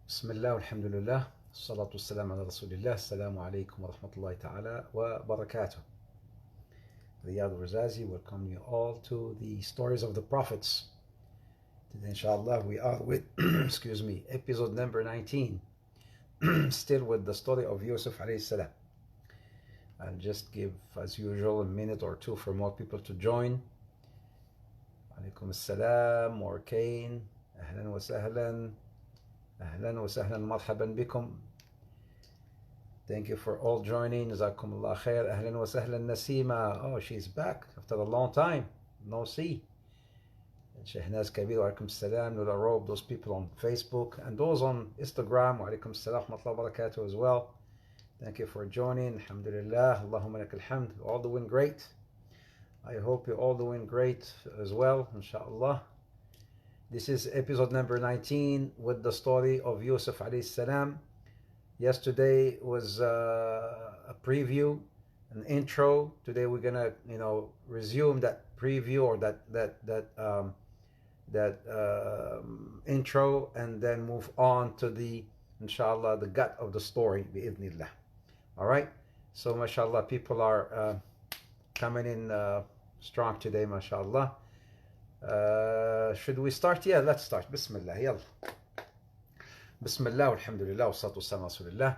بسم الله والحمد لله والصلاة والسلام على رسول الله. السلام عليكم ورحمة الله تعالى وبركاته. Riyadh Razazi welcome you all to the stories of the prophets. Today inshallah we are with excuse me, episode number 19, still with the story of Yusuf alayhi salam. I'll just give as usual a minute or two for more people to join. Alaykum assalam, Morkain, ahlan wa sahlan. أهلا وسهلا مرحبا بكم. Thank you for all joining. جزاكم الله خير. أهلا وسهلا نسيمة. Oh, she's back after a long time. No see. شهناز كبير وعليكم السلام. Nula Robe, those people on Facebook and those on Instagram. وعليكم السلام ورحمة الله وبركاته as well. Thank you for joining. Alhamdulillah. Allahumma لك الحمد. We're all doing great. I hope you're all doing great as well, inshallah. This is episode number 19 with the story of Yusuf alayhi salam. Yesterday was a preview, an intro. Today we're gonna, resume that preview or that intro, and then move on to the, inshallah, the gut of the story, bi'idhnillah. All right. So, mashallah, people are coming in strong today, mashallah. Should we start? Yeah, let's start. Bismillah. Yalla. Bismillah, alhamdulillah, wa salatu wassalam rasulillah.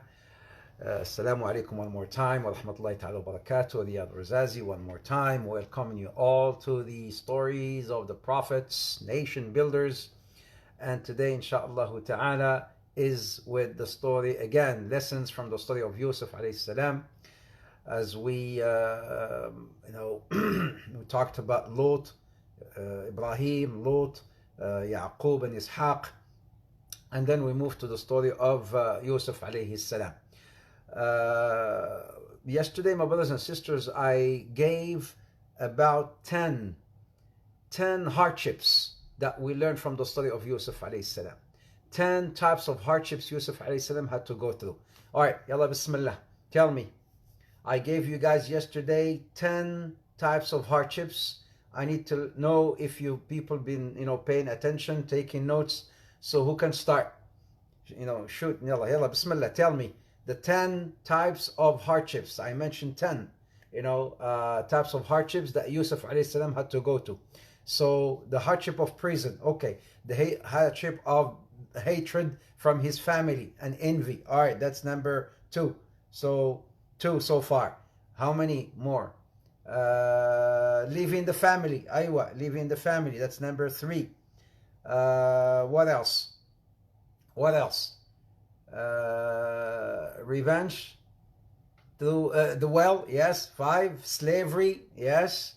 Assalamu alaikum one more time, wa rahmatullahi ta'ala wa barakatuh. Riyadh Razazi one more time. Welcoming you all to the stories of the prophets, nation builders. And today, inshaAllah ta'ala, is with the story, again, lessons from the story of Yusuf alayhi salam. As we, we talked about Lot, Ibrahim, Lot, Yaqub and Ishaq, and then we move to the story of Yusuf alayhi salam. Yesterday, my brothers and sisters, I gave about 10 hardships that we learned from the story of Yusuf alayhi salam. 10 types of hardships Yusuf alayhi salam had to go through. All right, yalla bismillah. Tell me, I gave you guys yesterday 10 types of hardships. I need to know if you people been, paying attention, taking notes. So who can start? Shoot, yalla, bismillah. Tell me the 10 types of hardships. I mentioned 10, types of hardships that Yusuf alayhi salam had to go to. So the hardship of prison, okay. The hardship of hatred from his family and envy. All right, that's number 2. So 2 so far. How many more? Leaving the family, leaving the family, that's number 3. What else? Revenge through the well, yes. 5. Slavery, yes.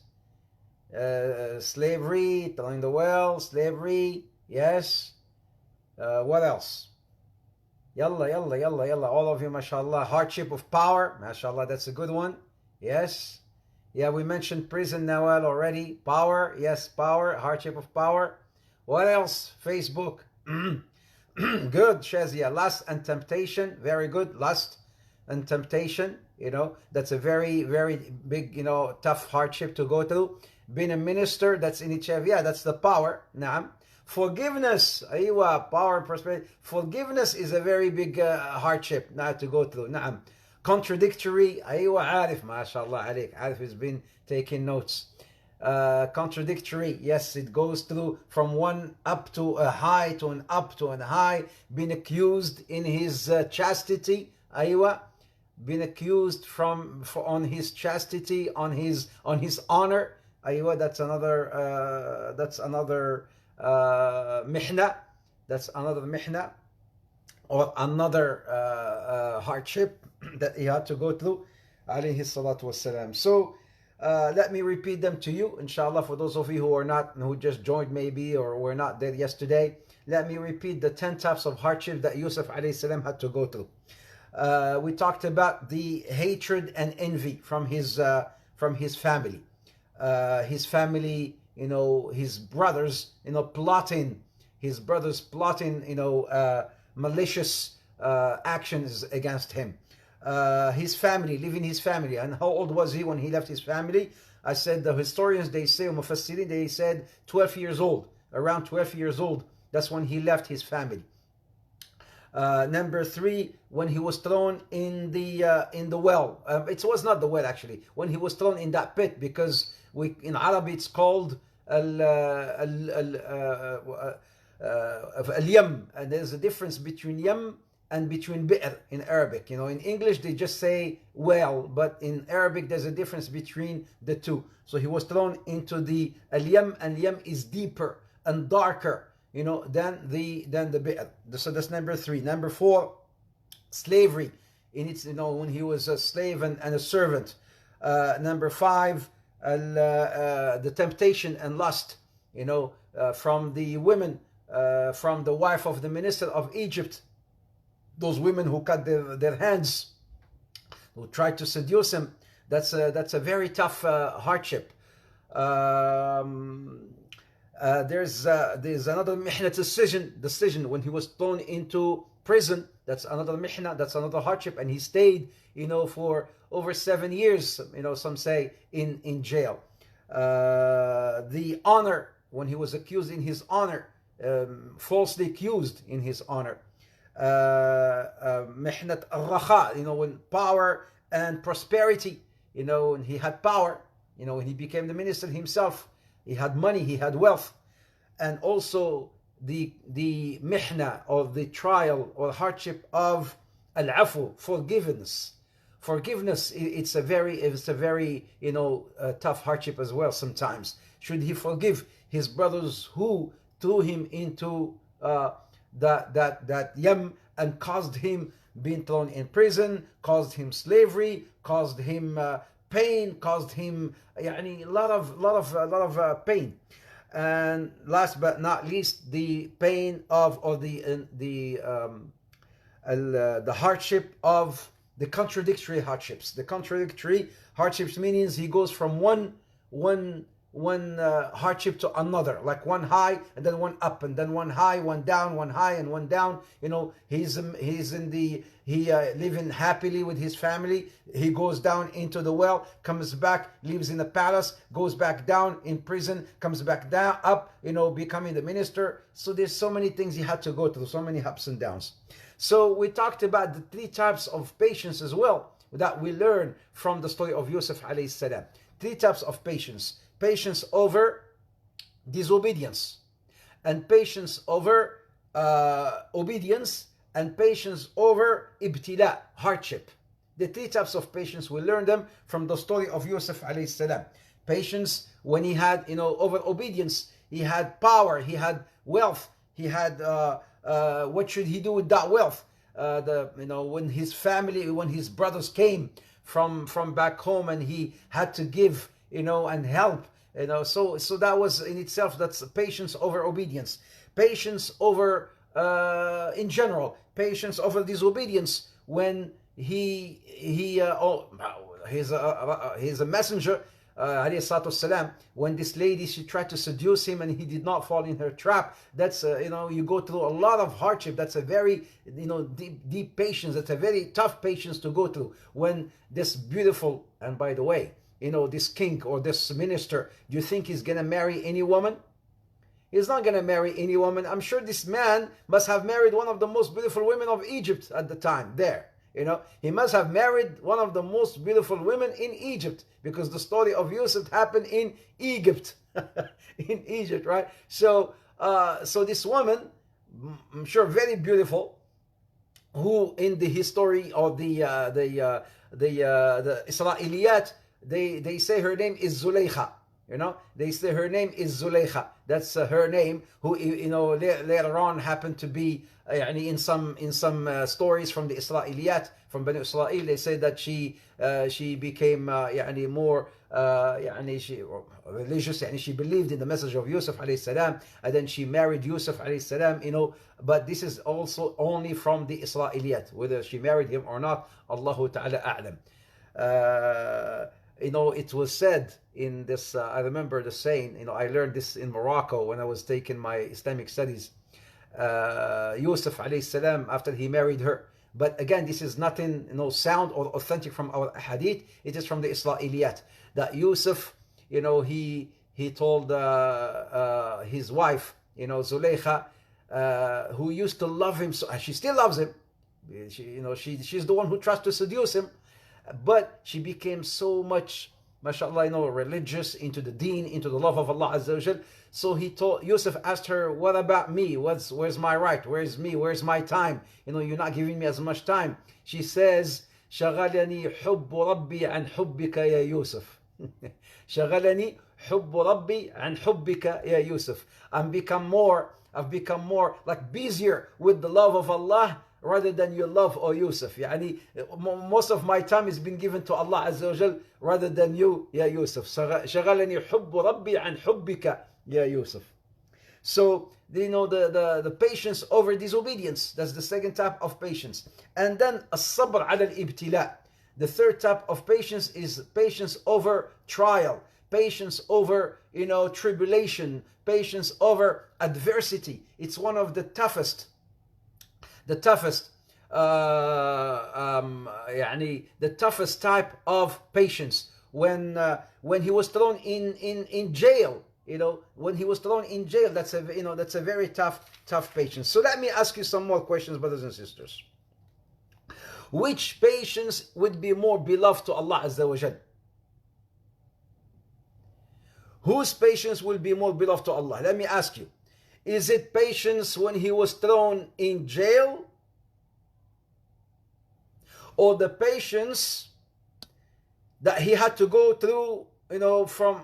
Slavery, throwing the well, slavery, yes. What else? Yalla, all of you, mashallah. Hardship of power, mashallah, that's a good one, yes. Yeah, we mentioned prison, Nawal, already. Power, yes, power, hardship of power. What else? Facebook. Good, Shazia. Lust and temptation, very good. Lust and temptation, that's a very, very big, tough hardship to go through. Being a minister, that's in itself, yeah, that's the power. Naam. Forgiveness, power and prosperity. Forgiveness is a very big hardship now to go through. Naam. Contradictory, Arif, mashallah alayk. Arif has been taking notes. Contradictory, yes, it goes through from one up to a high, to an up to an high. Being accused in his chastity, being accused on his chastity, on his honor, that's another mihna, that's another mihna, or another hardship that he had to go through, alayhi salatu wassalam. So let me repeat them to you, inshallah, for those of you who just joined maybe or were not there yesterday. Let me repeat the 10 types of hardship that Yusuf alayhi salam had to go through. We talked about the hatred and envy from his family. His family, his brothers, plotting, malicious actions against him. His family, leaving his family. And how old was he when he left his family? I said the historians, they say, Mufassirin, they said 12 years old. Around 12 years old, that's when he left his family. Number 3, when he was thrown in the well. It was not the well actually. When he was thrown in that pit, because in Arabic it's called al-yam, and there's a difference between yam and between bi'r in Arabic. You know, in English they just say well, but in Arabic there's a difference between the two. So he was thrown into the al-yam, and yam is deeper and darker, you know, than the bi'r. So that's number 3. Number 4, slavery. In its, you know, when he was a slave and a servant. Number 5, the temptation and lust, you know, from the women, from the wife of the minister of Egypt. Those women who cut their hands, who tried to seduce him. That's a very tough hardship. There's another mihna decision when he was thrown into prison. That's another mihna, that's another hardship, and he stayed, you know, for over 7 years, you know, some say in jail. The honor, when he was accused in his honor, falsely accused in his honor. Mihnat al-Rakha, you know, when power and prosperity, you know, when he had power, you know, when he became the minister himself, he had money, he had wealth. And also the mihna, or the trial or hardship of al-afu, forgiveness. Forgiveness, it's a very you know, tough hardship as well sometimes. Should he forgive his brothers who threw him into that yam and caused him being thrown in prison, caused him slavery, caused him pain, caused him a lot of pain. And last but not least, the pain of, or the hardship of the contradictory hardships. The contradictory hardships means he goes from one hardship to another, like one high and then one up, and then one high, one down, one high and one down. You know, he's living happily with his family. He goes down into the well, comes back, lives in the palace, goes back down in prison, comes back down, up, you know, becoming the minister. So there's so many things he had to go through, so many ups and downs. So we talked about the 3 types of patience as well that we learn from the story of Yusuf alayhi salam. 3 types of patience. Patience over disobedience, and patience over obedience, and patience over ibtila, hardship. The 3 types of patience, we learn them from the story of Yusuf alayhi salam. Patience when he had, you know, over obedience. He had power, he had wealth, he had what should he do with that wealth? You know, when his family, when his brothers came from back home, and he had to give, you know, and help, you know, so that was in itself, that's patience over obedience. Patience over in general, patience over disobedience, when he's a messenger, alayhi salatu wassalam, when this lady, she tried to seduce him and he did not fall in her trap. That's you know, you go through a lot of hardship. That's a very, you know, deep patience. That's a very tough patience to go through. When this beautiful, and by the way, you know, this king or this minister, do you think he's gonna marry any woman? He's not gonna marry any woman. I'm sure this man must have married one of the most beautiful women of Egypt at the time there. You know, he must have married one of the most beautiful women in Egypt, because the story of Yusuf happened in Egypt, in Egypt, right? So, so this woman, I'm sure very beautiful, who in the history of the Israeliyat, they say her name is Zulaykha. You know, they say her name is Zulaykha. That's her name, who, you know, later on happened to be in some stories from the Israeliyat, from Bani Israel. They say that she became more she religious. She believed in the message of Yusuf alayhi salam, and then she married Yusuf alayhi salam. You know, but this is also only from the Israeliyat. Whether she married him or not, Allahu ta'ala a'lam. You know, it was said in this, I remember the saying, you know, I learned this in Morocco when I was taking my Islamic studies. Yusuf alayhi salam, after he married her. But again, this is nothing, you know, sound or authentic from our hadith. It is from the Israeliyat, that Yusuf, you know, he told his wife, you know, Zulaykha, who used to love him, so she still loves him. She's the one who tries to seduce him, but she became so much, mashallah, religious, into the deen, into the love of Allah Azza wa Jal. So Yusuf asked her, what about me? Where's my right? Where's me? Where's my time? You're not giving me as much time. She says, شغلني حب ربي عن حبك يا يوسف. شغلني حب ربي عن حبك يا يوسف. I've become more like busier with the love of Allah rather than your love, O Yusuf. يعني most of my time has been given to Allah Azza wa Jal rather than you, يا يوسف. شغلني حب ربي عن حبك يا يوسف. So, the patience over disobedience. That's the second type of patience. And then الصبر على الابتلاء. The third type of patience is patience over trial, patience over tribulation, patience over adversity. It's one of the toughest the toughest type of patience. When he was thrown in jail, when he was thrown in jail, that's a very tough patience. So let me ask you some more questions, brothers and sisters. Which patience would be more beloved to Allah Azza wa Jal? Whose patience will be more beloved to Allah? Let me ask you. Is it patience when he was thrown in jail? Or the patience that he had to go through, from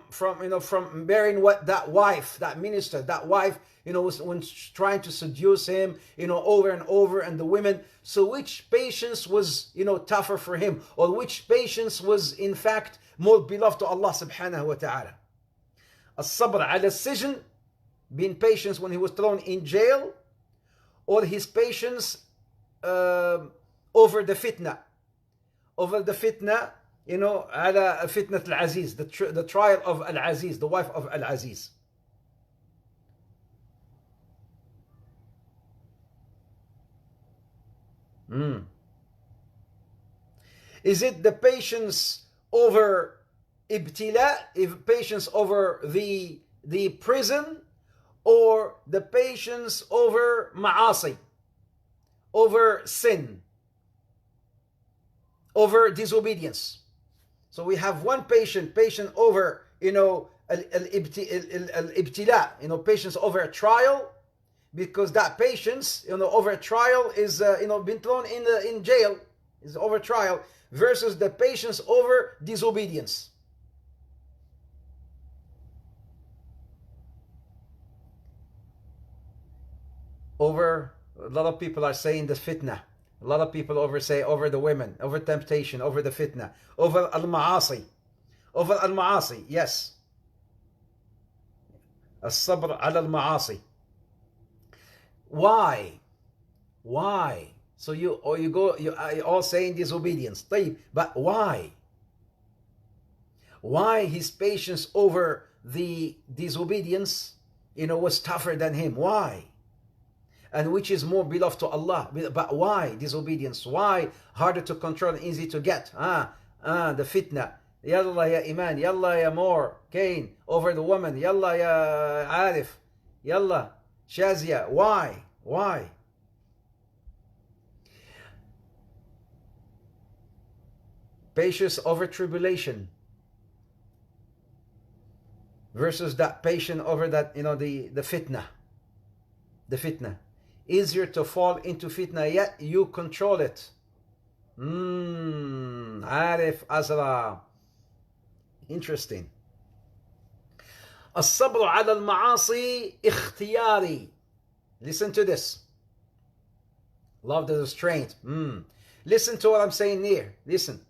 bearing that wife, that minister, that wife, was trying to seduce him, over and over, and the women. So which patience was, tougher for him? Or which patience was, in fact, more beloved to Allah subhanahu wa ta'ala? As-sabr ala sijn, being patient when he was thrown in jail, or his patience over the fitna, على فتنة العزيز, the trial of Al-Aziz, the wife of Al-Aziz. Is it the patience over ibtila, patience over the prison, or the patience over ma'asi, over sin, over disobedience? So we have one patient over, al-ibtila, patience over a trial, because that patience, over a trial is, been thrown in jail, is over trial, versus the patience over disobedience. Over, a lot of people are saying the fitna. A lot of people say over the women, over temptation, over the fitna, over al-ma'asi. Over al-ma'asi, yes. As-sabr ala al-ma'asi. Why? So you're all saying disobedience. But why? Why his patience over the disobedience, was tougher than him? Why? And which is more beloved to Allah? But why disobedience? Why harder to control and easy to get? The fitna. Yalla ya iman, yalla ya more Cain, over the woman, yalla ya arif, yalla shazia. Why? Patience over tribulation versus that patience over that, the fitna. The fitna. Easier to fall into fitna, yet you control it. Arif Azra. Interesting. الصبر على المعاصي اختياري. Listen to this. Love the restraint. Listen to what I'm saying here. Listen.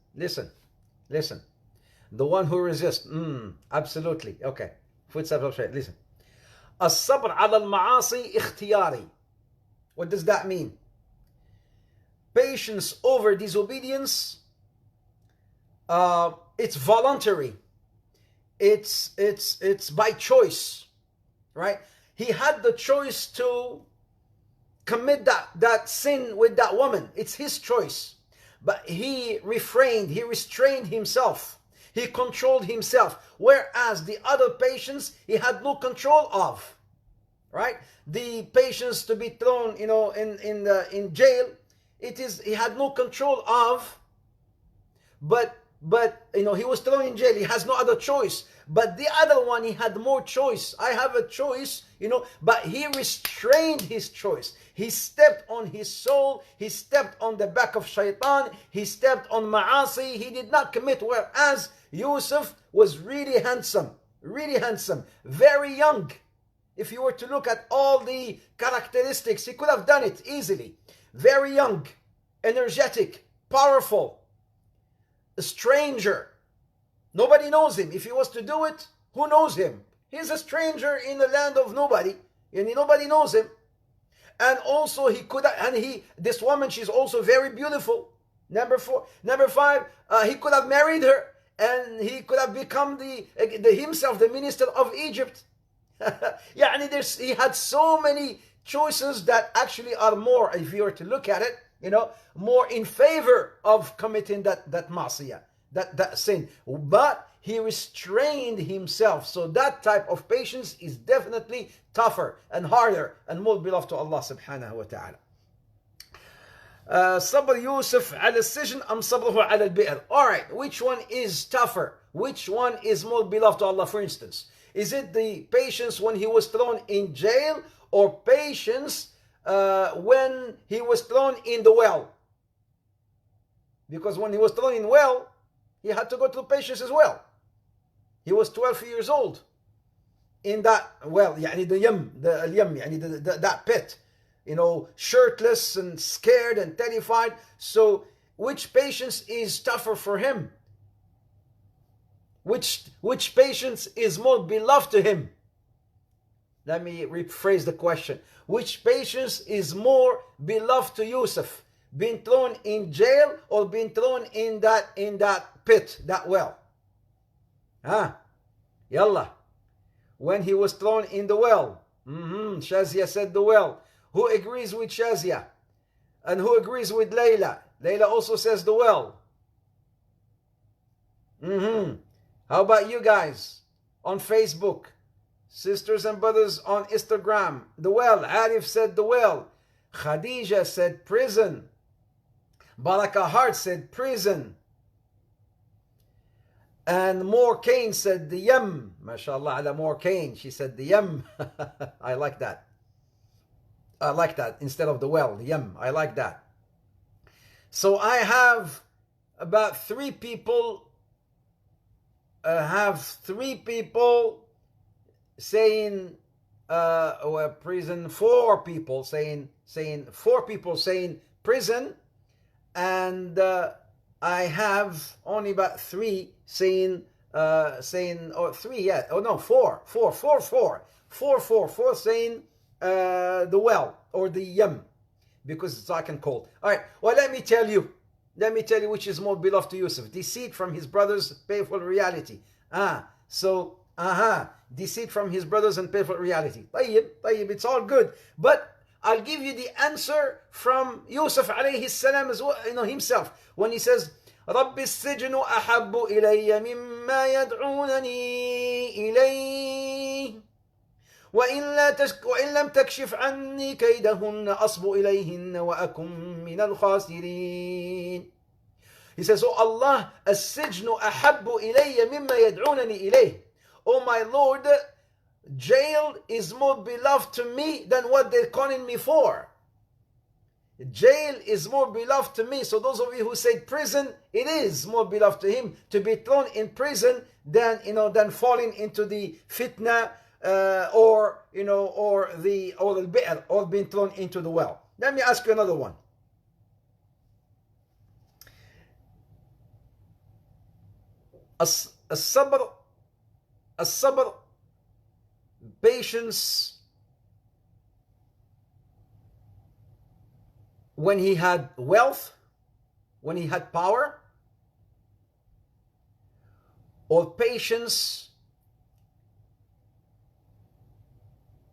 The one who resists. Absolutely. Okay. Footsteps of shade. Listen. الصبر على المعاصي اختياري. What does that mean? Patience over disobedience, it's voluntary. It's by choice, right? He had the choice to commit that sin with that woman. It's his choice. But he restrained himself. He controlled himself. Whereas the other patients, he had no control of. right? The patience to be thrown, in jail, he had no control of, but he was thrown in jail. He has no other choice. But the other one, he had more choice. I have a choice, but he restrained his choice. He stepped on his soul. He stepped on the back of shaitan. He stepped on ma'asi. He did not commit. Whereas Yusuf was really handsome, very young. If you were to look at all the characteristics, he could have done it easily. Very young, energetic, powerful, a stranger. Nobody knows him. If he was to do it, who knows him? He's a stranger in the land of nobody, and nobody knows him. And also this woman, she's also very beautiful. Number 5, he could have married her, and he could have become himself the minister of Egypt. He had so many choices that actually are more, if you were to look at it, more in favor of committing that ma'siyah, that sin. But he restrained himself. So that type of patience is definitely tougher and harder and more beloved to Allah subhanahu wa ta'ala. صبر يوسف على السجن أم صبره على البئر. Alright, which one is tougher? Which one is more beloved to Allah, for instance? Is it the patience when he was thrown in jail, or patience when he was thrown in the well? Because when he was thrown in well, he had to go through patience as well. He was 12 years old in that well, that pit, shirtless and scared and terrified. So which patience is tougher for him? Which patience is more beloved to him? Let me rephrase the question. Which patience is more beloved to Yusuf? Being thrown in jail or being thrown in that pit, that well? Yalla. When he was thrown in the well. Shazia said the well. Who agrees with Shazia? And who agrees with Layla? Layla also says the well. How about you guys on Facebook? Sisters and brothers on Instagram. The well. Arif said the well. Khadija said prison. Baraka Hart said prison. And Moore Kane said the yam. MashaAllah ala Moore Kane. She said the yam. I like that. Instead of the well, the yam. I like that. So I have about 3 people. Saying prison. 4 people saying 4 people saying prison, and I have only about 3 saying 4 saying the well or the yam, because it's dark and cold. All right, well, let me tell you which is more beloved to Yusuf: deceit from his brothers, painful reality. Deceit from his brothers and painful reality. طيب, it's all good. But I'll give you the answer from Yusuf alayhi salam as well, himself, when he says, رب السجن أحب إلي مما يدعونني إليه وإن لم تكشف عني كيدهن أصب إليهن وأكن من الخاسرين. He says, oh Allah, السجن أحب إلي مما يدعونني إليه. Oh my Lord, jail is more beloved to me than what they're calling me for. Jail is more beloved to me. So those of you who say prison, it is more beloved to him to be thrown in prison than falling into the fitna or the bi'r, or being thrown into the well. Let me ask you another one. الصبر, patience when he had wealth, when he had power, or patience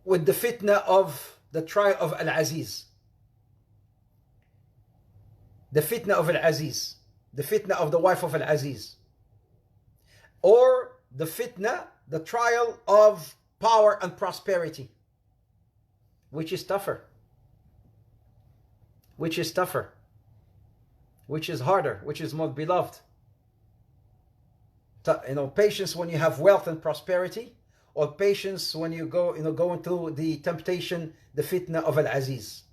with the fitna of the trial of Al-Aziz. The fitna of Al-Aziz. The fitna of the wife of Al-Aziz. Or the fitna, the trial of power and prosperity. Which is tougher? Which is tougher? Which is harder? Which is more beloved? Patience when you have wealth and prosperity, or patience when you go into the temptation, the fitna of Al-Aziz?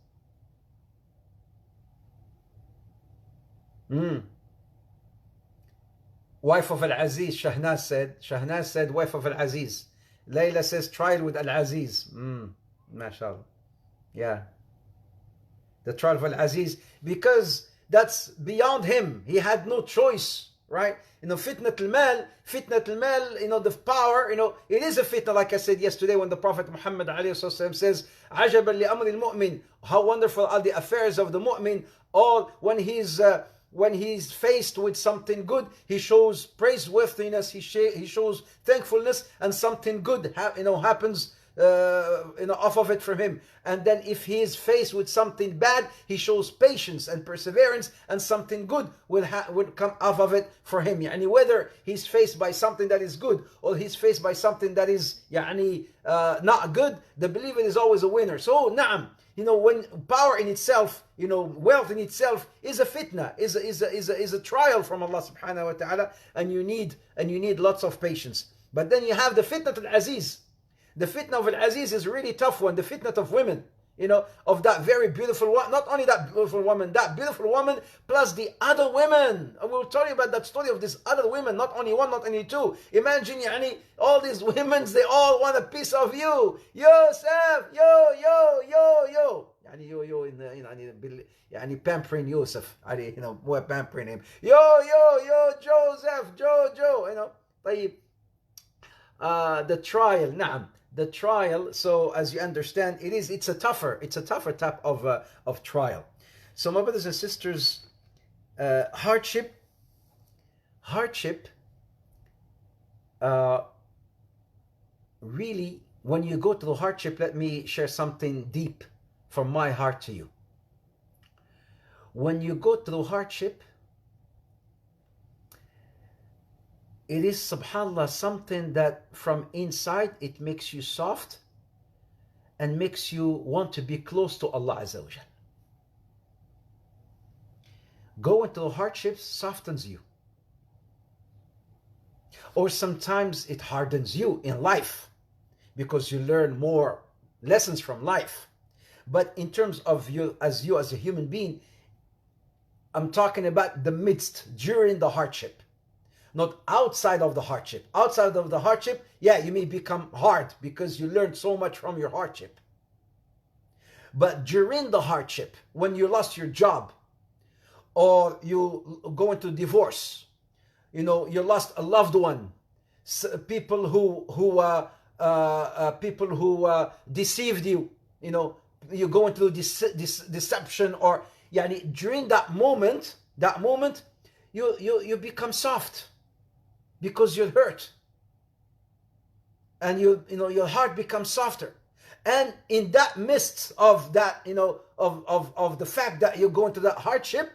Wife of Al-Aziz, Shahnaz said, wife of Al-Aziz. Layla says, trial with Al-Aziz. MashaAllah. Yeah. The trial of Al-Aziz, because that's beyond him. He had no choice, right? Fitnat al-mal, the power, it is a fitna, like I said yesterday when the Prophet Muhammad ﷺ says, عَجَبًا لِأَمْرِ الْمُؤْمِنِ, how wonderful are the affairs of the mu'min. All when he's faced with something good, he shows praiseworthiness, he shows thankfulness, and something good happens off of it from him. And then if he is faced with something bad, he shows patience and perseverance, and something good will come off of it for him. Whether he's faced by something that is good or he's faced by something that is not good, the believer is always a winner. So na'am, when power in itself, wealth in itself is a fitna, is a trial from Allah subhanahu wa ta'ala, and you need lots of patience. But then you have the fitna al-Aziz. The fitna of Al-Aziz is a really tough one. The fitna of women, of that very beautiful one. Not only that beautiful woman, plus the other women. I will tell you about that story of these other women, not only one, not only two. Imagine, all these women, they all want a piece of you. Yusuf, yo. Pampering Yusuf. We're pampering him. Yo, Joseph, Joe. The trial, na'am. The trial, so as you understand, it's a tougher type of trial. So my brothers and sisters, hardship, really, when you go to the hardship, let me share something deep from my heart to you. When you go to the hardship, it is, subhanAllah, something that from inside it makes you soft and makes you want to be close to Allah Azza wa Jal. Going through hardships softens you. Or sometimes it hardens you in life because you learn more lessons from life. But in terms of you as a human being, I'm talking about the midst, during the hardship. Not outside of the hardship. Outside of the hardship, yeah, you may become hard because you learned so much from your hardship. But during the hardship, when you lost your job, or you go into divorce, you lost a loved one, people who deceived you, you go into deception, or during that moment, you become soft. Because you're hurt, and your heart becomes softer, and in that midst of that, of the fact that you're going through that hardship,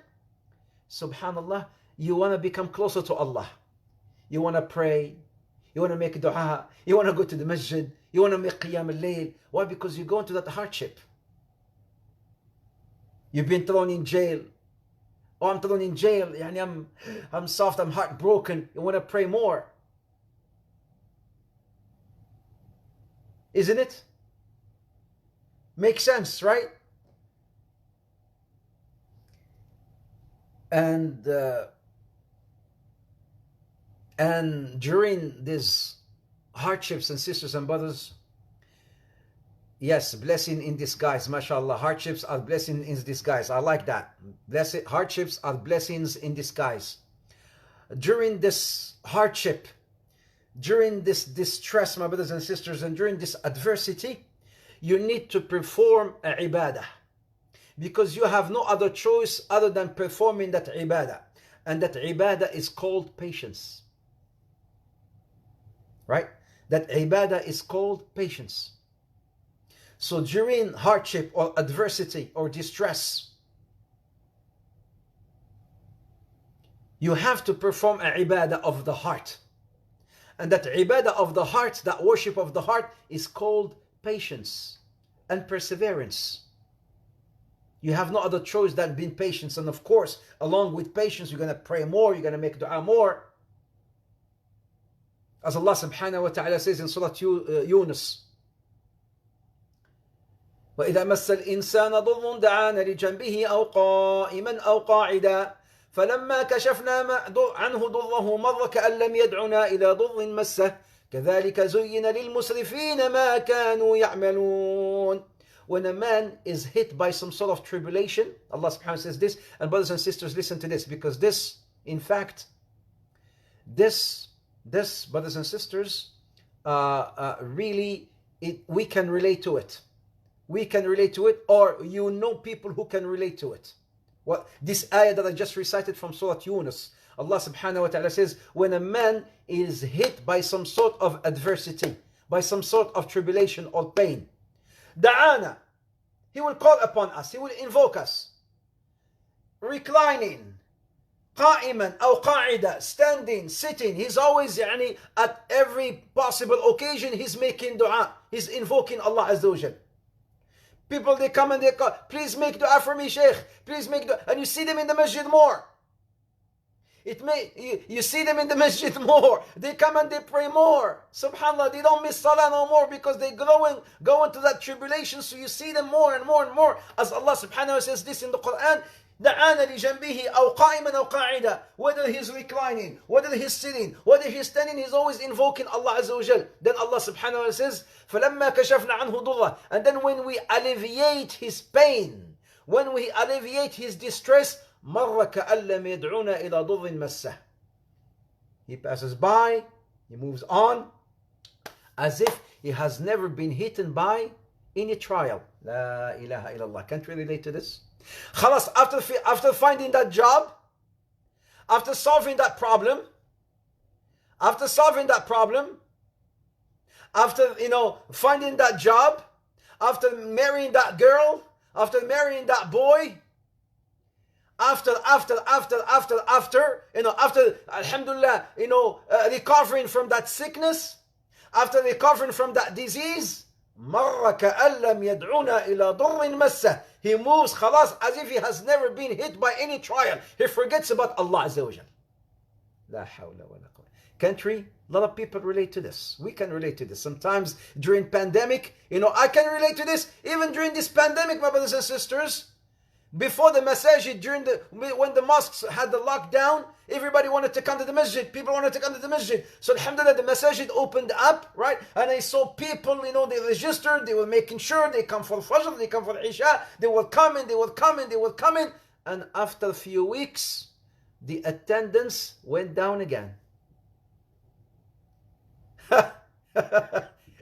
subhanallah, you want to become closer to Allah. You want to pray, you want to make dua, you want to go to the masjid, you want to make qiyam al-layl. Why? Because you're going through that hardship. You've been thrown in jail. Oh, I'm thrown in jail. I'm soft, I'm heartbroken. You want to pray more. Isn't it? Makes sense, right? And during these hardships, and sisters and brothers, yes, blessing in disguise, mashallah. Hardships are blessing in disguise. I like that. Hardships are blessings in disguise. During this hardship, during this distress, my brothers and sisters, and during this adversity, you need to perform a ibadah. Because you have no other choice other than performing that ibadah. And that ibadah is called patience. Right? That ibadah is called patience. So during hardship or adversity or distress, you have to perform an ibadah of the heart. And that ibadah of the heart, that worship of the heart, is called patience. and perseverance. You have no other choice than being patient. And of course, along with patience, you're going to pray more, you're going to make dua more. As Allah subhanahu wa ta'ala says in Surah Yunus, وإذا مس الإنسان ضر دعانا لجنبه أو قائما أو قاعدا فلما كشفنا عنه ضره مر كأن لم يدعنا إلى ضر مسه كذلك زين للمسرفين ما كانوا يعملون. When a man is hit by some sort of tribulation, Allah subhanahu wa ta'ala says this, and brothers and sisters, listen to this, because this, in fact, this brothers and sisters, really, we can relate to it. We can relate to it, or you know people who can relate to it. What this ayah that I just recited from Surah Yunus, Allah subhanahu wa ta'ala says, when a man is hit by some sort of adversity, by some sort of tribulation or pain, da'ana, he will call upon us, he will invoke us, reclining, قائما أو قاعدة, standing, sitting. He's always at every possible occasion he's making dua, he's invoking Allah Azza wa Jal. People, they come and they call, please make dua for me, Shaykh, please make dua. And you see them in the masjid more. You see them in the masjid more. They come and they pray more. SubhanAllah, they don't miss salah no more because they go into that tribulation. So you see them more and more and more. As Allah subhanahu wa ta'ala says this in the Quran, دعانا لجنبه أو قائما أو قاعدا. Whether he's reclining, whether he's sitting, whether he's standing, he's always invoking Allah Azza wa Jal. Then Allah subhanahu wa ta'ala says, فَلَمَّا كَشَفْنَا عَنْهُ ضُرَّهُ. And then when we alleviate his pain, when we alleviate his distress, مَرَّ كَأَن لَّمْ يَدْعُونَا إِلَى ضُرٍّ مَسَّهُ. He passes by, he moves on, as if he has never been hit by any trial. La ilaha illallah. Can't we relate to this? Khalas, after finding that job, after solving that problem, after finding that job, after marrying that girl, after marrying that boy, after alhamdulillah, recovering from that sickness, after recovering from that disease, مَرَّ كَأَن لَّمْ يَدْعُونَا إِلَى ضُرٍّ مَسَّهُ. He moves khalas as if he has never been hit by any trial. He forgets about Allah Azza wa Jal. La hawla wa la quwwata. Country, a lot of people relate to this. We can relate to this. Sometimes during pandemic, I can relate to this. Even during this pandemic, my brothers and sisters, before the masajid, when the mosques had the lockdown, everybody wanted to come to the masjid. People wanted to come to the masjid. So alhamdulillah, the masajid opened up, right? And I saw people, they registered, they were making sure they come for Fajr, they come for Isha, they were coming. And after a few weeks, the attendance went down again.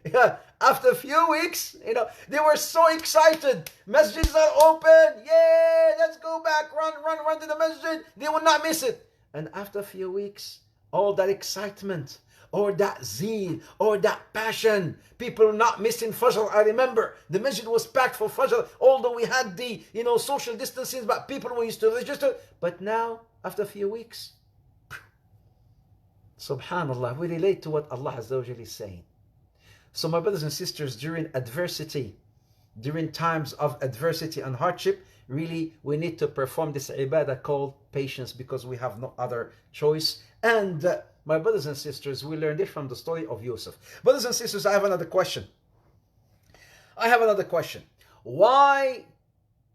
Yeah, after a few weeks, they were so excited. Masjids are open. Yeah, let's go back. Run to the masjid. They will not miss it. And after a few weeks, all that excitement, or that zeal, or that passion, people not missing Fajr. I remember the masjid was packed for Fajr, although we had the social distancing, but people were used to register. But now, after a few weeks, subhanallah, we relate to what Allah Azza wa Jalla is saying. So my brothers and sisters, during times of adversity and hardship, really we need to perform this ibadah called patience, because we have no other choice. And my brothers and sisters, we learned it from the story of Yusuf. Brothers and sisters, I have another question. Why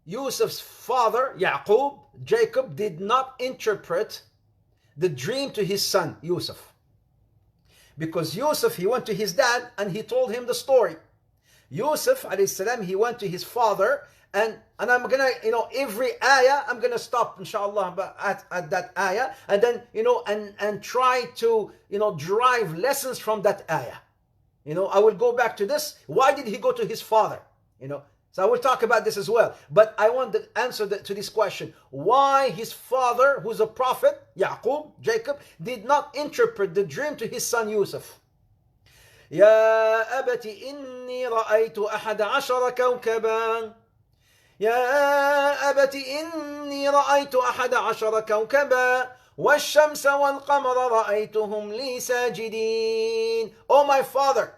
Yusuf's father, Jacob, did not interpret the dream to his son, Yusuf? Because Yusuf, he went to his dad and he told him the story. Yusuf, alayhi salam, he went to his father, and I'm gonna, every ayah, I'm gonna stop, inshallah, at that ayah, and then, and try to, derive lessons from that ayah. I will go back to this. Why did he go to his father? So I will talk about this as well. But I want the answer to this question. Why his father, who's a prophet, Jacob, did not interpret the dream to his son Yusuf. يا أبت إني رأيت 11 كوكبا يا أبت إني رأيت 11 كوكبا والشمس والقمر رأيتهم لي ساجدين. Oh my father,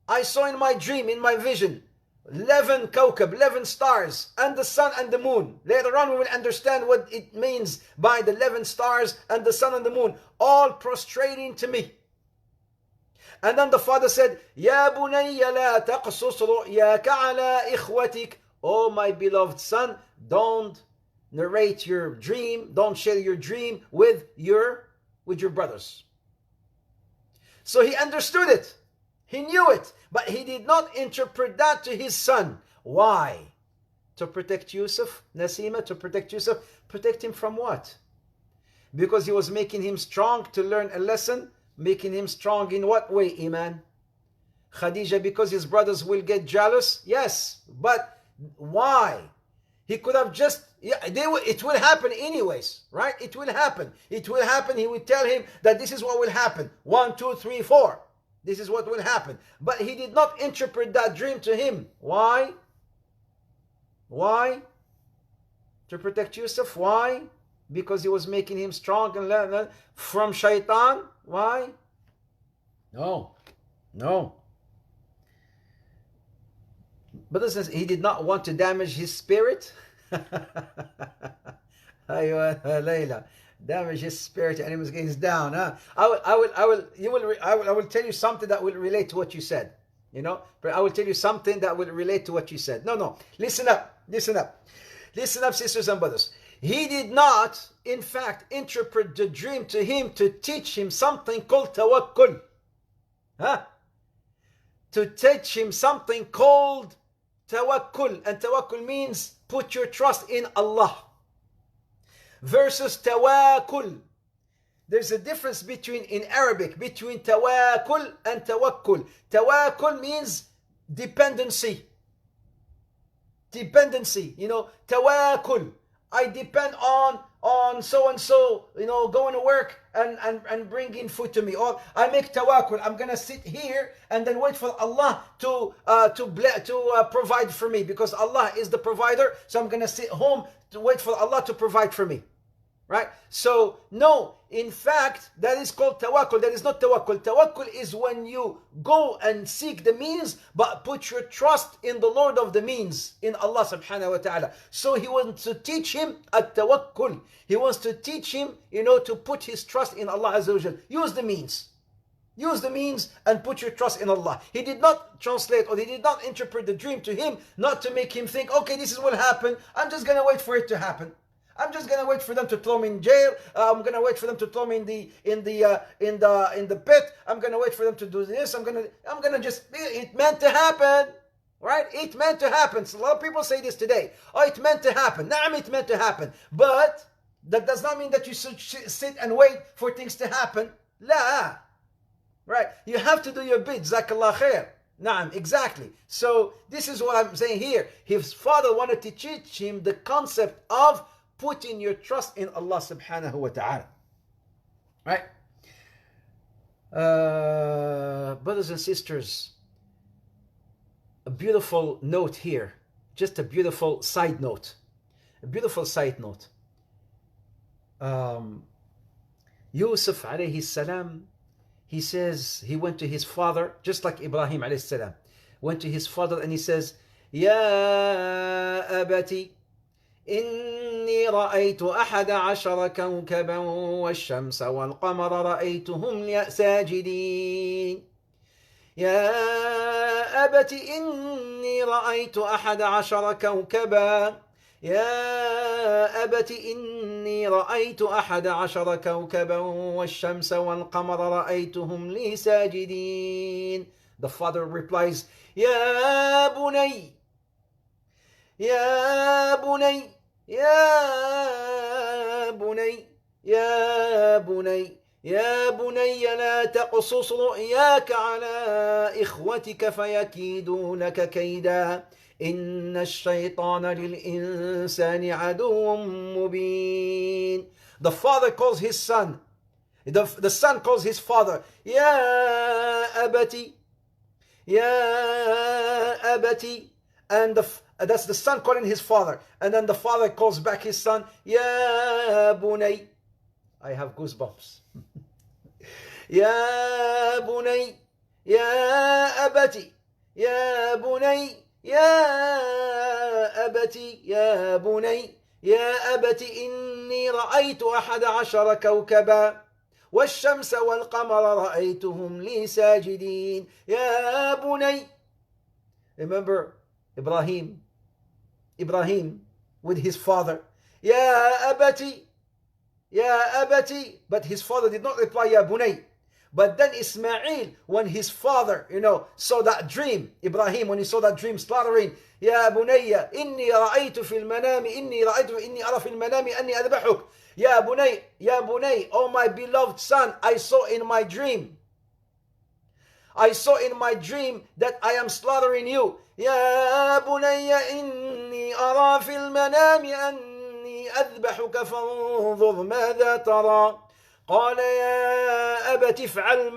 I saw in my dream, in my vision, 11 kawkab, 11 stars, and the sun and the moon. Later on we will understand what it means by the 11 stars and the sun and the moon, all prostrating to me. And then the father said, Ya bunayya la taqsus ru'yaka ala ikhwatik. Oh my beloved son, don't narrate your dream, don't share your dream with your brothers. So he understood it. He knew it, but he did not interpret that to his son. Why? To protect Yusuf, Nasima, to protect Yusuf. Protect him from what? Because he was making him strong to learn a lesson. Making him strong in what way, Iman? Khadija, because his brothers will get jealous? Yes, but why? He could have just, it will happen anyways, right? It will happen. It will happen. He would tell him that this is what will happen. 1, 2, 3, 4. This is what will happen. But he did not interpret that dream to him. Why? Why? To protect Yusuf. Why? Because he was making him strong and learn from shaitan. Why? No. But this is, he did not want to damage his spirit. Layla, damage his spirit and he was getting down. I will tell you something that will relate to what you said. You know, but I will tell you something that will relate to what you said. No. Listen up, sisters and brothers. He did not, in fact, interpret the dream to him to teach him something called tawakkul. To teach him something called tawakkul. And tawakkul means put your trust in Allah. Versus tawakkul. There's a difference in Arabic, between tawakkul and tawakkul. Tawakkul means dependency. You know, tawakkul. I depend on so and so, you know, going to work and bringing food to me. Or I make tawakkul. I'm gonna sit here and then wait for Allah to provide for me, because Allah is the provider. So I'm gonna sit home to wait for Allah to provide for me. Right? So, no, in fact, that is called tawakkul. That is not tawakkul. Tawakkul is when you go and seek the means, but put your trust in the Lord of the means, in Allah subhanahu wa ta'ala. So he wants to teach him at tawakkul. He wants to teach him, you know, to put his trust in Allah azza wa jal. Use the means. Use the means and put your trust in Allah. He did not translate, or he did not interpret the dream to him, not to make him think, okay, this is what happened. I'm just going to wait for it to happen. I'm just gonna wait for them to throw me in jail. I'm gonna wait for them to throw me in the pit. I'm gonna wait for them to do this. I'm gonna just. It meant to happen, right? It meant to happen. So a lot of people say this today. Oh, it meant to happen. Naam, it meant to happen. But that does not mean that you should sit and wait for things to happen. La, right? You have to do your bit. Jazakallah khair. Naam, exactly. So this is what I'm saying here. His father wanted to teach him the concept of putting your trust in Allah subhanahu wa ta'ala. Right? Brothers and sisters, a beautiful note here. Just a beautiful side note. Yusuf alayhi salam, he says, he went to his father, just like Ibrahim alayhi salam, went to his father and he says, Ya abati, إني رأيت 11 كوكبا والشمس والقمر رأيتهم ساجدين يا أبت إني رأيت 11 كوكبا يا أبت إني رأيت 11 كوكبا والشمس والقمر رأيتهم لي ساجدين. The father replies, يا بني يا بني يا بني يا بني يا بني لا تقصص رؤياك على إخوتك فيكيدوا لك كيدا إن الشيطان للإنسان عدو مبين. The father calls his son. The son calls his father. يا أبتي يا أبتي. And that's the son calling his father. And then the father calls back his son. Ya bunay. I have goosebumps. Ya bunay. Ya abati. Ya bunay. يا أبت يا بني يا أبت إني رأيت 11 كوكبا والشمس والقمر رأيتهم لي ساجدين. يا بني. Remember Ibrahim with his father. يا أبتي يا أبتي. But his father did not reply يا بني. But then Ismail, when his father, saw that dream, Ibrahim, when he saw that dream slaughtering, يا بني إني رأيت في المنام إني أرى في المنام أني أذبحك. يا بني, oh my beloved son, I saw in my dream that I am slaughtering you. يا بني إني أرى في المنام أني أذبحك فانظر ماذا ترى. قال يا أبت افعل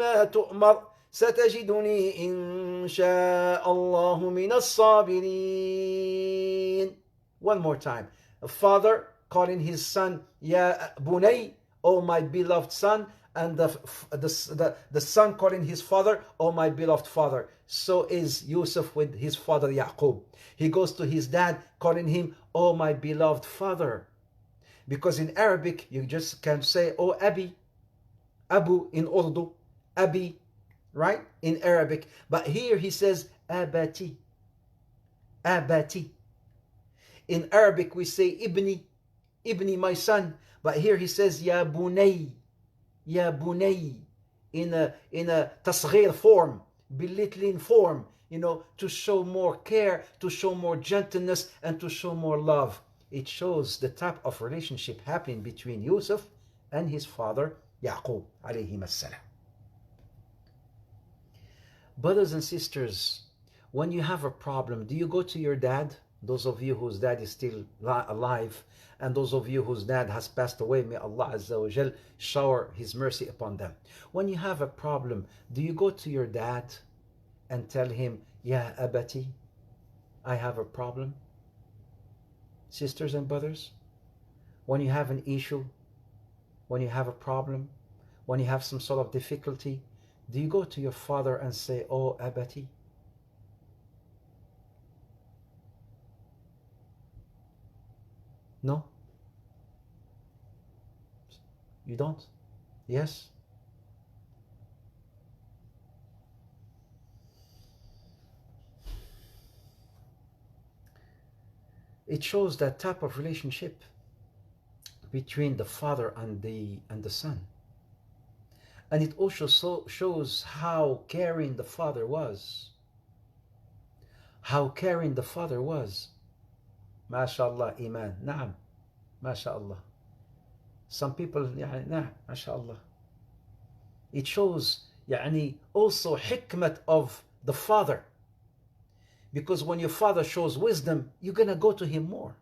ما تؤمر ستجدني إن شاء الله من الصابرين. One more time. A father calling his son يا بني, oh my beloved son, and the son calling his father, oh my beloved father. So is Yusuf with his father Yaqub. He goes to his dad calling him, oh my beloved father. Because in Arabic you just can say, oh Abi, Abu in Urdu, Abi, right, in Arabic. But here he says Abati. In Arabic we say Ibni, my son. But here he says Ya Bunay, in a tasghir form, belittling form, to show more care, to show more gentleness, and to show more love. It shows the type of relationship happening between Yusuf and his father Yaqub alayhim as-salam. Brothers and sisters, when you have a problem, do you go to your dad? Those of you whose dad is still alive, and those of you whose dad has passed away, may Allah Azza wa Jal shower His mercy upon them. When you have a problem, do you go to your dad and tell him, Ya Abati, I have a problem? Sisters and brothers, when you have an issue, when you have a problem, when you have some sort of difficulty, do you go to your father and say, Oh Abati? No? You don't? Yes? It shows that type of relationship between the father and the son. And it also shows how caring the father was. How caring the father was. MashaAllah, Iman. Naam. MashaAllah. Some people, naam, MashaAllah. It shows, also hikmat of the father. Because when your father shows wisdom, you're going to go to him more.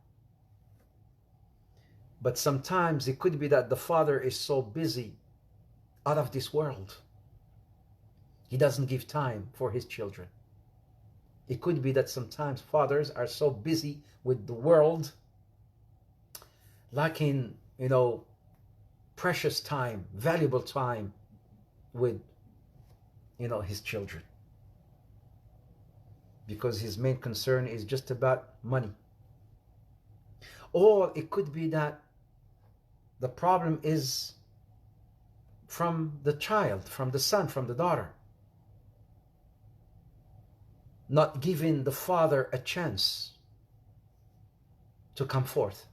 But sometimes it could be that the father is so busy out of this world. He doesn't give time for his children. It could be that sometimes fathers are so busy with the world, lacking, precious time, valuable time with, his children. Because his main concern is just about money. Or it could be that the problem is from the child, from the son, from the daughter. Not giving the father a chance to come forth.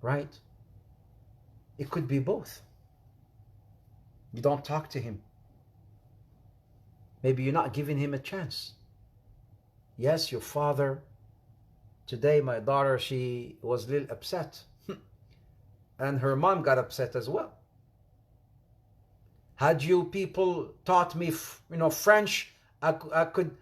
Right? It could be both. You don't talk to him. Maybe you're not giving him a chance. Yes, your father, today my daughter, she was a little upset. And her mom got upset as well. Had you people taught me, French, I could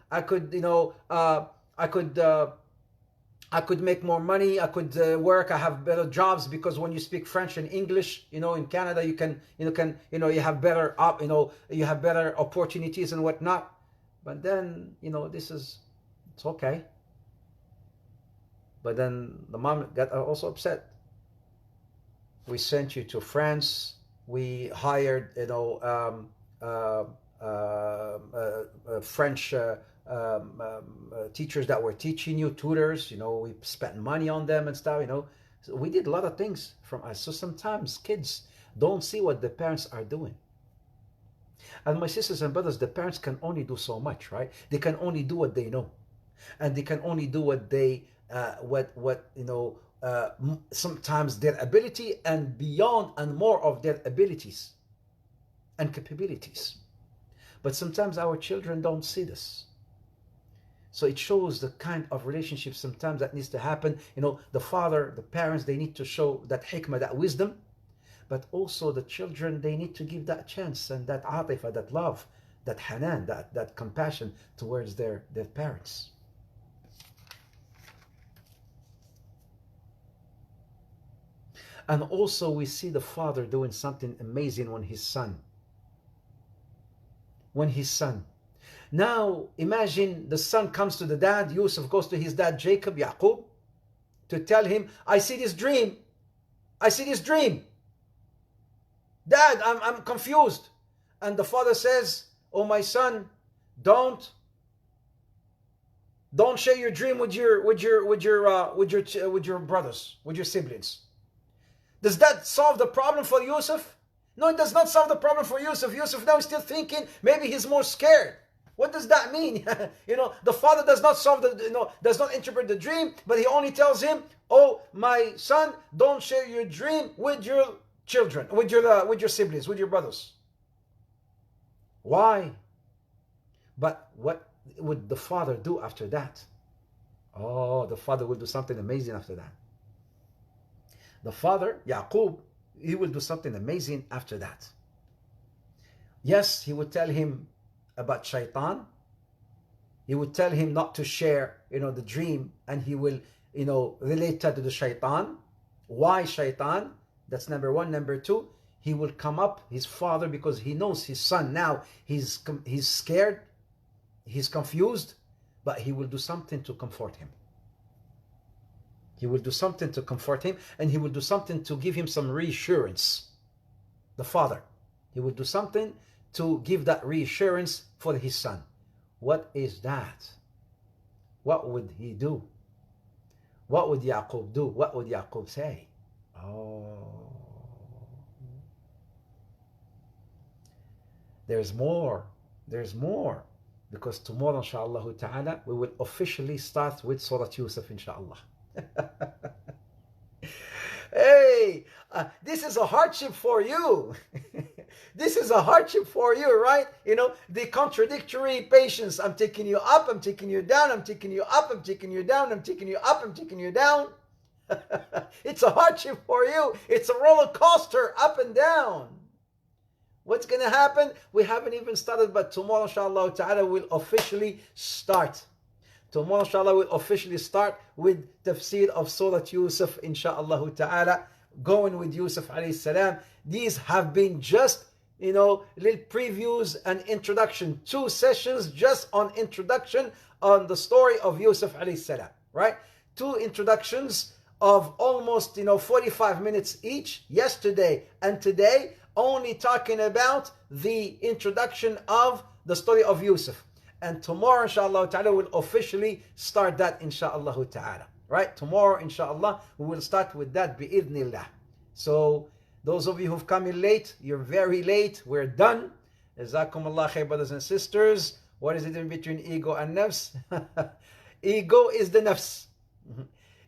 make more money. I could work. I have better jobs, because when you speak French and English, in Canada, you you have better, you have better opportunities and whatnot. But then, it's okay. But then the mom got also upset. We sent you to France. We hired, French teachers that were teaching you, tutors, we spent money on them and stuff, So we did a lot of things from us. So sometimes kids don't see what the parents are doing. And my sisters and brothers, the parents can only do so much, right? They can only do what they know. And they can only do what they, sometimes their ability and beyond and more of their abilities and capabilities. But sometimes our children don't see this. So it shows the kind of relationship sometimes that needs to happen. The father, the parents, they need to show that hikmah, that wisdom. But also the children, they need to give that chance and that atifa, that love, that hanan, that compassion towards their parents. And also we see the father doing something amazing when his son. Now imagine the son comes to the dad, Yusuf goes to his dad Jacob, Yaqub, to tell him, I see this dream. Dad, I'm confused. And the father says, oh my son, don't share your dream with your brothers, with your siblings. Does that solve the problem for Yusuf? No, it does not solve the problem for Yusuf. Yusuf now is still thinking, maybe he's more scared. What does that mean? The father does not does not interpret the dream, but he only tells him, oh, my son, don't share your dream with your children, with your siblings, with your brothers. Why? But what would the father do after that? Oh, the father will do something amazing after that. The father, Yaqub, he will do something amazing after that. Yes, he would tell him about shaitan. He would tell him not to share, the dream, and he will, relate that to the shaitan. Why shaitan? That's number one. Number two, he will come up, his father, because he knows his son now, he's scared, he's confused, but he will do something to comfort him. He will do something to comfort him, and he will do something to give him some reassurance. The father, he will do something to give that reassurance for his son. What is that? What would he do? What would Yaqub do? What would Yaqub say? Oh, there's more. Because tomorrow, inshaAllah ta'ala, we will officially start with Surah Yusuf, inshaAllah. Hey, this is a hardship for you. This is a hardship for you, right? The contradictory patience. I'm taking you up, I'm taking you down, I'm taking you up, I'm taking you down, I'm taking you up, I'm taking you down. It's a hardship for you. It's a roller coaster, up and down. What's going to happen? We haven't even started, but tomorrow, inshallah ta'ala, we'll officially start. Tomorrow, inshallah, we'll officially start with tafsir of Surah Yusuf, inshallah ta'ala, going with Yusuf alayhi salam. These have been just, little previews and introduction. 2 sessions just on introduction on the story of Yusuf alayhi salam, right? 2 introductions of almost, 45 minutes each, yesterday and today, only talking about the introduction of the story of Yusuf. And tomorrow, inshallah ta'ala, we'll officially start that, inshallah ta'ala. Right? Tomorrow, inshallah, we will start with that, bi'idhnillah. So, those of you who've come in late, you're very late. We're done. Jazakumullah khair, brothers and sisters. What is the difference between ego and nafs? Ego is the nafs.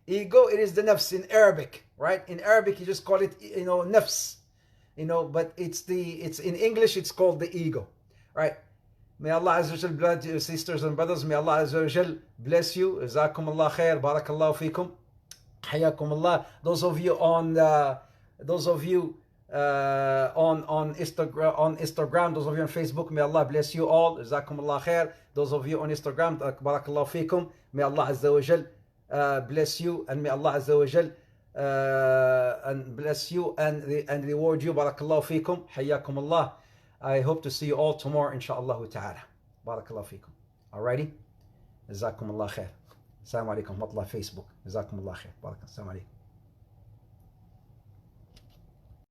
Ego, it is the nafs in Arabic. Right? In Arabic, you just call it, nafs. But it's in English, it's called the ego. Right? May Allah Azza wa Jal bless you, sisters and brothers. May Allah Azza wa Jal bless you. Jazakumullah khair. Barakallahu fikum. Hayakumullah. Those of you on Instagram, those of you on Facebook, may Allah bless you all. Jazakumullah khair. Those of you on Instagram, barakallahu fikum. May Allah Azza wa Jal bless you, and may Allah Azza wa Jal and bless you and reward you. Barakallahu fikum. Hayakumullah. I hope to see you all tomorrow, inshaAllah ta'ala. Barakallahu fikum. Alrighty? Jazakumullah khair. Assalamu alaikum wa rahmatullah. Facebook. Jazakumullah khair. Barakallahu. Assalamu alaikum.